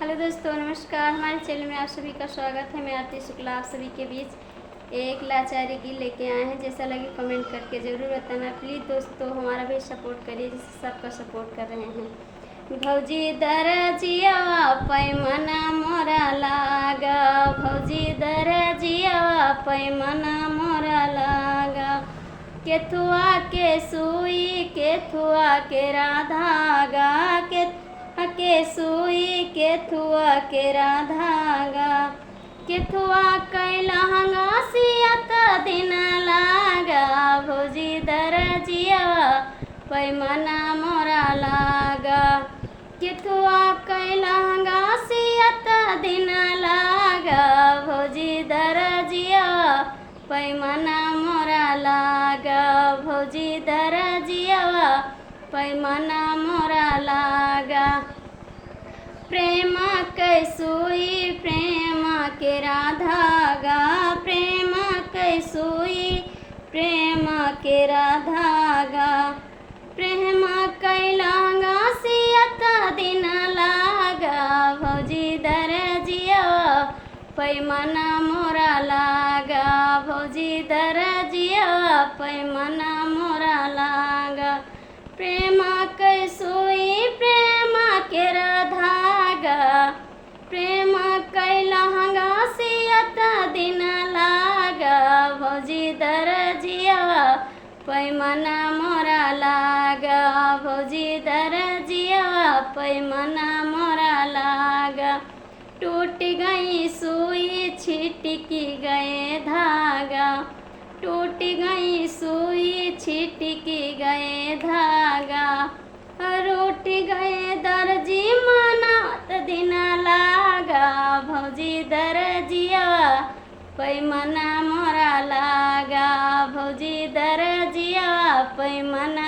Hello दोस्तों, नमस्कार। हमारे चैनल में आप सभी का स्वागत है। मैं आरती शुक्ला आप सभी के बीच एक लाचारी गीत लेके आए हैं। जैसा लगे कमेंट करके ज़रूर बताना। प्लीज़ दोस्तों हमारा भी सपोर्ट करिए, जिससे सबका सपोर्ट कर रहे हैं। भौजी दरजिया पैमना मोरा लागा, भौजी दरजिया पैमना मोरा लागा। केथुआ के सुई केथुआ के राधागा, के सुई केथुआ के राधागा। केथुआ कैलहंगा सियत दिन लागा, भौजी दरजिया पैमना मोरा लागा। केथुआ कैलहंगा सियत दिन लागा, भौजी दरजिया पैमना मोरा लागा। भौजी दरजिया पैमना मोरा लागा। प्रेम कै सुई प्रेम के राधागा, प्रेम कै सुई प्रेम के राधागा। प्रेम कैलहंगा सियत दिन लागा, भौजी दरजिया पैमना मोरा लागा। भौजी दरजिया पैमना मोरा लागा। प्रेम कै सुई प्रेम के राधागा, प्रेम कैलहंगा सियत दिन लागा, भौजी दरजिया पैमना मोरा लागा। भौजी दरजिया पैमना मोरा लागा। टूट गई सुई छिटकी गए धागा, टूट गई सुई छिटकी गए धागा। रूठ गए दर्जी मनात दिन लागा, भौजी दरजिया पैमना मोरा लागा। भौजी दरजिया पैमना